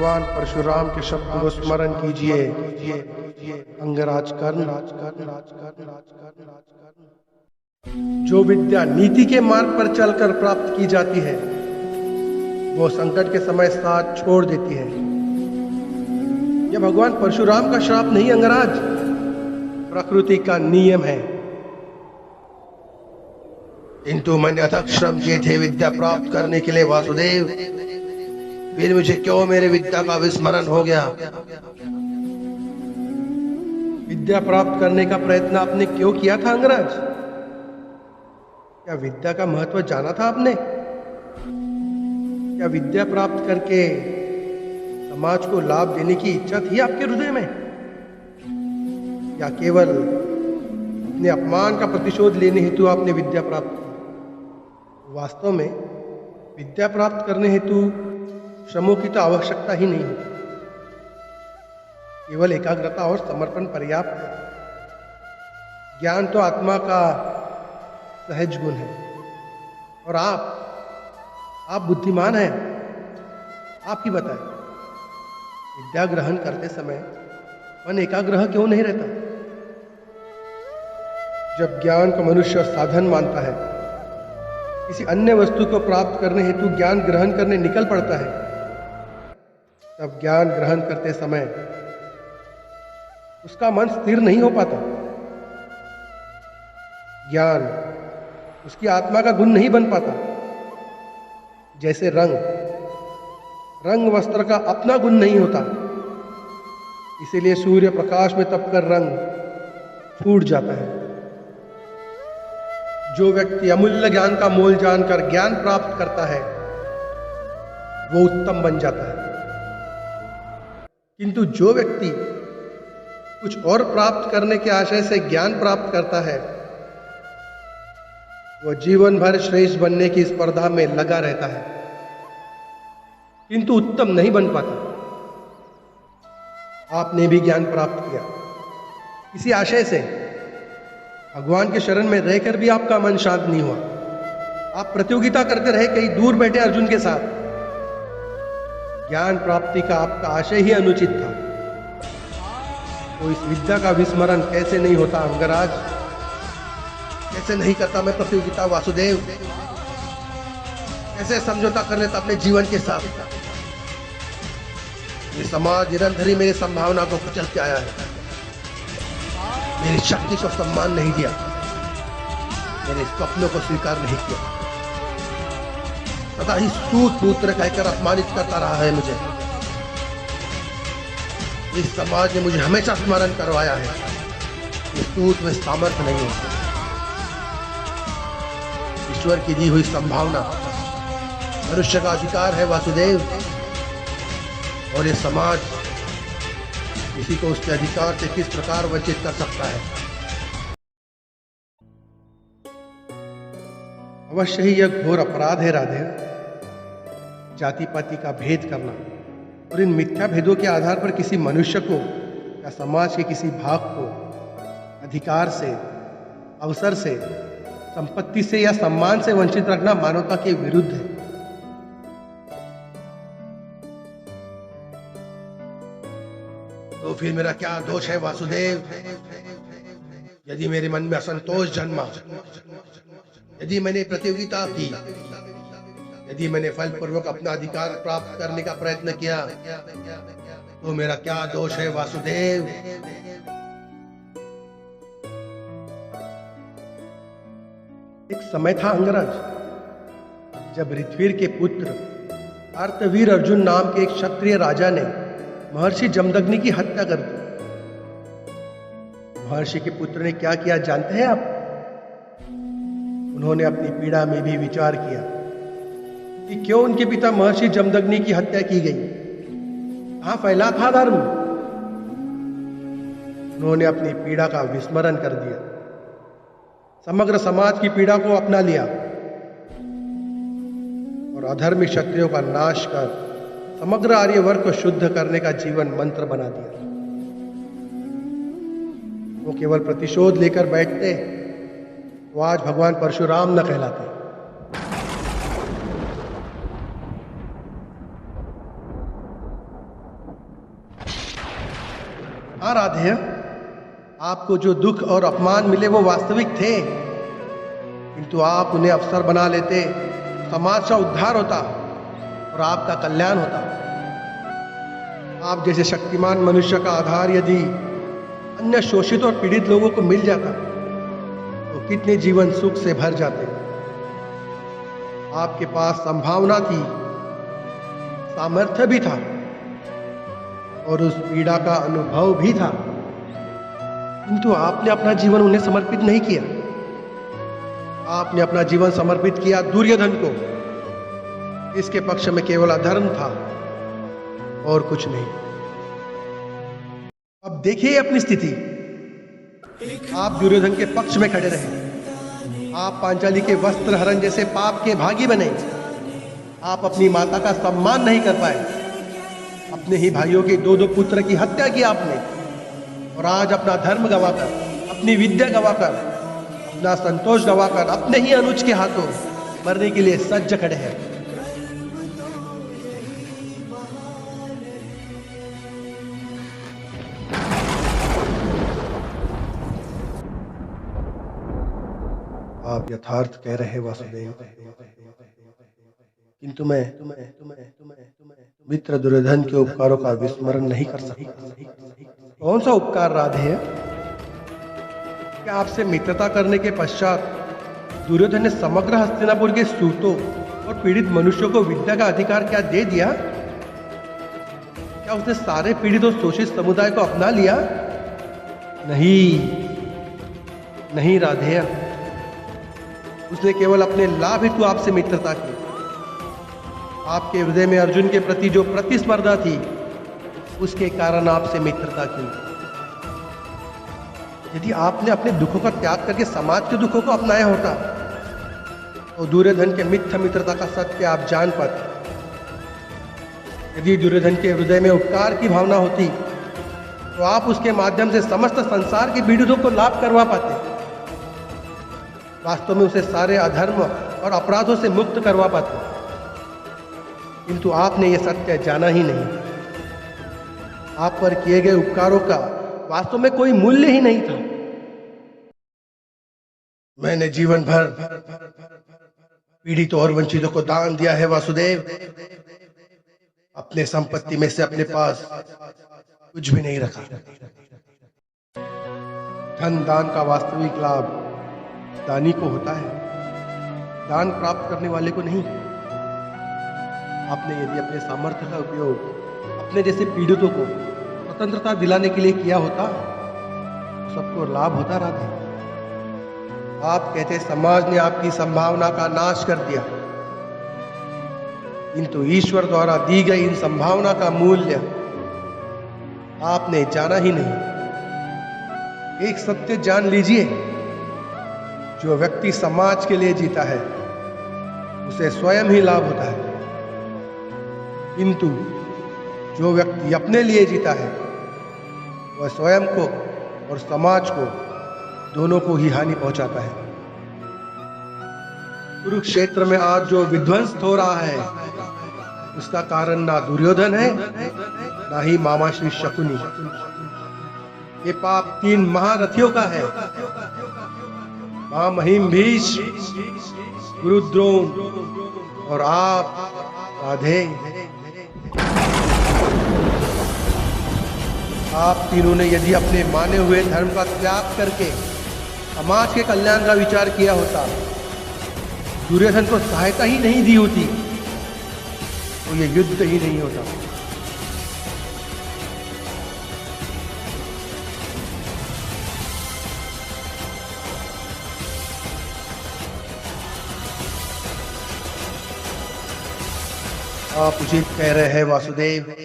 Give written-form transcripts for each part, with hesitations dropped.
भगवान परशुराम के शब्द को स्मरण कीजिए। अंगराज कर्ण, जो विद्या नीति के मार्ग पर चलकर प्राप्त की जाती है वो संकट के समय साथ छोड़ देती है। यह भगवान परशुराम का श्राप नहीं अंगराज, प्रकृति का नियम है। किंतु मैंने अथक श्रम किए थे विद्या प्राप्त करने के लिए वासुदेव, फिर मुझे क्यों मेरे विद्या का विस्मरण हो गया? विद्या प्राप्त करने का प्रयत्न आपने क्यों किया था अंगराज? क्या विद्या का महत्व जाना था आपने? क्या विद्या प्राप्त करके समाज को लाभ देने की इच्छा थी आपके हृदय में, या केवल अपने अपमान का प्रतिशोध लेने हेतु आपने विद्या प्राप्त की? वास्तव में विद्या प्राप्त करने हेतु श्रमों की तो आवश्यकता ही नहीं होती, केवल एकाग्रता और समर्पण पर्याप्त है। ज्ञान तो आत्मा का सहज गुण है, और आप बुद्धिमान हैं। आप ही बताएं, विद्या ग्रहण करते समय मन एकाग्रह क्यों नहीं रहता? जब ज्ञान को मनुष्य साधन मानता है, किसी अन्य वस्तु को प्राप्त करने हेतु ज्ञान ग्रहण करने निकल पड़ता है, तब ज्ञान ग्रहण करते समय उसका मन स्थिर नहीं हो पाता। ज्ञान उसकी आत्मा का गुण नहीं बन पाता। जैसे रंग वस्त्र का अपना गुण नहीं होता, इसीलिए सूर्य प्रकाश में तपकर रंग छूट जाता है। जो व्यक्ति अमूल्य ज्ञान का मोल जानकर ज्ञान प्राप्त करता है वो उत्तम बन जाता है, किंतु जो व्यक्ति कुछ और प्राप्त करने के आशय से ज्ञान प्राप्त करता है वो जीवन भर श्रेष्ठ बनने की स्पर्धा में लगा रहता है, किंतु उत्तम नहीं बन पाता। आपने भी ज्ञान प्राप्त किया इसी आशय से, भगवान के शरण में रहकर भी आपका मन शांत नहीं हुआ। आप प्रतियोगिता करते रहे कहीं दूर बैठे अर्जुन के साथ। ज्ञान प्राप्ति का आपका आशय ही अनुचित था, तो इस विद्या का विस्मरण कैसे नहीं होता अंगराज? कैसे नहीं करता मैं प्रतियोगिता वासुदेव? कैसे समझौता कर लेता अपने जीवन के साथ? ये समाज निरंतर ही मेरी संभावना को कुचलते आया है, मेरी शक्ति को सम्मान नहीं दिया, मेरे स्वप्नों को स्वीकार नहीं किया, सदा ही सूत पुत्र कहकर अपमानित करता रहा है मुझे। इस समाज ने मुझे हमेशा स्मरण करवाया है कि सूत में सामर्थ्य नहीं है। ईश्वर की दी हुई संभावना मनुष्य का अधिकार है वासुदेव, और ये समाज किसी को उसके अधिकार से किस प्रकार वंचित कर सकता है? अवश्य ही यह घोर अपराध है राधे, जाति पाति का भेद करना, और इन मिथ्या भेदों के आधार पर किसी मनुष्य को या समाज के किसी भाग को अधिकार से, अवसर से, संपत्ति से या सम्मान से वंचित रखना मानवता के विरुद्ध है। तो फिर मेरा क्या दोष है वासुदेव? यदि मेरे मन में असंतोष जन्मा, यदि मैंने प्रतियोगिता की, यदि मैंने फलपूर्वक अपना अधिकार प्राप्त करने का प्रयत्न किया, तो मेरा क्या दोष है वासुदेव? एक समय था अंगराज, जब ऋत्विर के पुत्र कार्तवीर अर्जुन नाम के एक क्षत्रिय राजा ने महर्षि जमदग्नि की हत्या कर दी। महर्षि के पुत्र ने क्या किया जानते हैं आप? उन्होंने अपनी पीड़ा में भी विचार किया कि क्यों उनके पिता महर्षि जमदग्नि की हत्या की गई, कहां फैला था धर्म। उन्होंने अपनी पीड़ा का विस्मरण कर दिया, समग्र समाज की पीड़ा को अपना लिया और अधर्मी क्षत्रियों का नाश कर समग्र आर्यवर्ग को शुद्ध करने का जीवन मंत्र बना दिया। वो केवल प्रतिशोध लेकर बैठते तो आज भगवान परशुराम न कहलाते। हाँ राधे, आपको जो दुख और अपमान मिले वो वास्तविक थे, किंतु आप उन्हें अवसर बना लेते, समाज का उद्धार होता और आपका कल्याण होता। आप जैसे शक्तिमान मनुष्य का आधार यदि अन्य शोषित और पीड़ित लोगों को मिल जाता तो कितने जीवन सुख से भर जाते। आपके पास संभावना थी, सामर्थ्य भी था और उस पीड़ा का अनुभव भी था, किंतु आपने अपना जीवन उन्हें समर्पित नहीं किया। आपने अपना जीवन समर्पित किया दुर्योधन को। इसके पक्ष में केवल अधर्म था और कुछ नहीं। अब देखिए अपनी स्थिति। आप दुर्योधन के पक्ष में खड़े रहे, आप पांचाली के वस्त्र हरण जैसे पाप के भागी बने। आप अपनी माता का सम्मान नहीं कर पाए, अपने ही भाइयों के दो पुत्र की हत्या की आपने, और आज अपना धर्म गवाकर, अपनी विद्या गवाकर, अपना संतोष गवाकर अपने ही अनुज के हाथों मरने के लिए सज्ज खड़े हैं। आप यथार्थ कह रहे वासुदेव, किंतु मैं मित्र दुर्योधन के उपकारों का विस्मरण नहीं कर सकता। कौन सा उपकार राधे? क्या आपसे मित्रता करने के पश्चात दुर्योधन ने समग्र हस्तिनापुर के सूतों और पीड़ित मनुष्यों को विद्या का अधिकार क्या दे दिया? क्या उसने सारे पीड़ित और शोषित समुदाय को अपना लिया? नहीं राधे, उसने केवल अपने लाभ हेतु आपसे मित्रता की। आपके हृदय में अर्जुन के प्रति जो प्रतिस्पर्धा थी, उसके कारण आपसे मित्रता की। यदि आपने अपने दुखों का त्याग करके समाज के दुखों को अपनाया होता तो दुर्योधन के मिथ्या मित्रता का सत्य आप जान पाते। यदि दुर्योधन के हृदय में उपकार की भावना होती तो आप उसके माध्यम से समस्त संसार के पीड़ितों को लाभ करवा पाते। वास्तव में उसे सारे अधर्म और अपराधों से मुक्त करवा पाते, किंतु आपने यह सत्य जाना ही नहीं। आप पर किए गए उपकारों का वास्तव में कोई मूल्य ही नहीं था। मैंने जीवन भर पीड़ितों और वंचितों को दान दिया है वासुदेव। अपने संपत्ति में से अपने पास कुछ भी नहीं रखा। धन दान का वास्तविक लाभ दानी को होता है, दान प्राप्त करने वाले को नहीं। आपने यदि अपने सामर्थ्य का उपयोग अपने जैसे पीड़ितों को स्वतंत्रता दिलाने के लिए किया होता तो सबको लाभ होता राधे। आप कहते समाज ने आपकी संभावना का नाश कर दिया, किंतु ईश्वर द्वारा दी गई इन संभावना का मूल्य आपने जाना ही नहीं। एक सत्य जान लीजिए, जो व्यक्ति समाज के लिए जीता है उसे स्वयं ही लाभ होता है, किंतु जो व्यक्ति अपने लिए जीता है वह स्वयं को और समाज को दोनों को ही हानि पहुंचाता है। कुरुक्षेत्र में आज जो विध्वंस हो रहा है उसका कारण ना दुर्योधन है, ना ही मामा श्री शकुनी। ये पाप 3 महारथियों का है, महामहिम भीष्म, गुरु द्रोण और आप राधे। आप तीनों ने यदि अपने माने हुए धर्म का त्याग करके समाज के कल्याण का विचार किया होता, दुर्योधन को सहायता ही नहीं दी होती, तो ये युद्ध ही नहीं होता। आप उचित कह रहे हैं वासुदेव।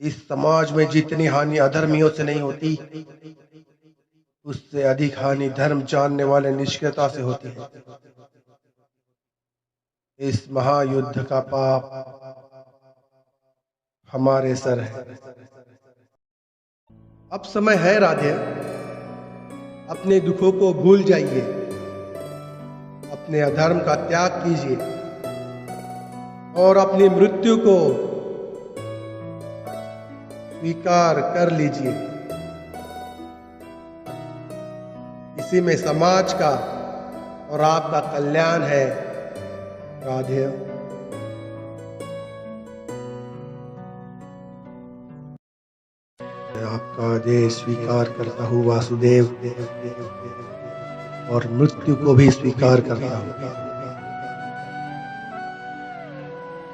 इस समाज में जितनी हानि अधर्मियों से नहीं होती, उससे अधिक हानि धर्म जानने वाले निष्क्रियता से होती है। इस महायुद्ध का पाप हमारे सर है। अब समय है राधे, अपने दुखों को भूल जाइए, अपने अधर्म का त्याग कीजिए और अपनी मृत्यु को स्वीकार कर लीजिए। इसी में समाज का और आपका कल्याण है। राधे। मैं आपका आदेश स्वीकार करता हूँ वासुदेव, और मृत्यु को भी स्वीकार करता हूँ।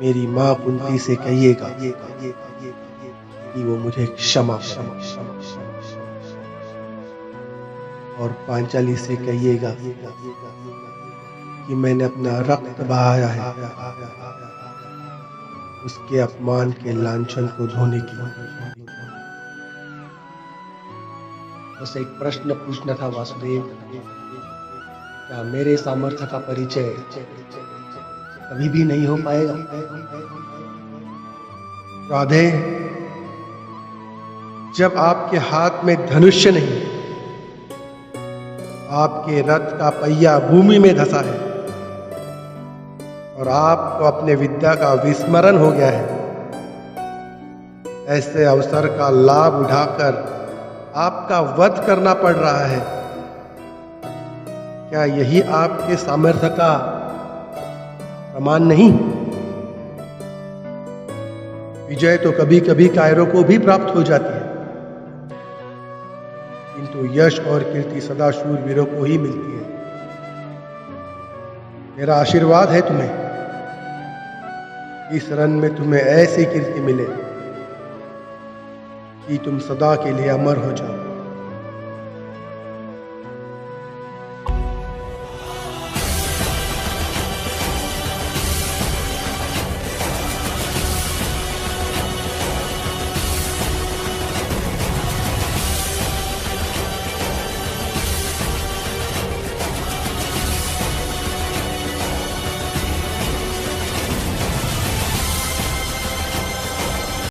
मेरी माँ कुंती से कहिएगा कि वो मुझे क्षमा करे, और पांचाली से कहिएगा कि मैंने अपना रक्त बहाया है उसके अपमान के लांछन को धोने की। बस एक प्रश्न पूछना था वासुदेव, क्या मेरे सामर्थ्य का परिचय कभी भी नहीं हो पाएगा? राधे, जब आपके हाथ में धनुष्य नहीं, आपके रथ का पहिया भूमि में धंसा है और आपको अपने विद्या का विस्मरण हो गया है, ऐसे अवसर का लाभ उठाकर आपका वध करना पड़ रहा है। क्या यही आपके सामर्थ्य का प्रमाण नहीं? विजय तो कभी कभी कायरों को भी प्राप्त हो जाती है, किंतु यश और कीर्ति सदा शूरवीरों को ही मिलती है। मेरा आशीर्वाद है तुम्हें, इस रण में तुम्हें ऐसी कीर्ति मिले कि तुम सदा के लिए अमर हो जाओ।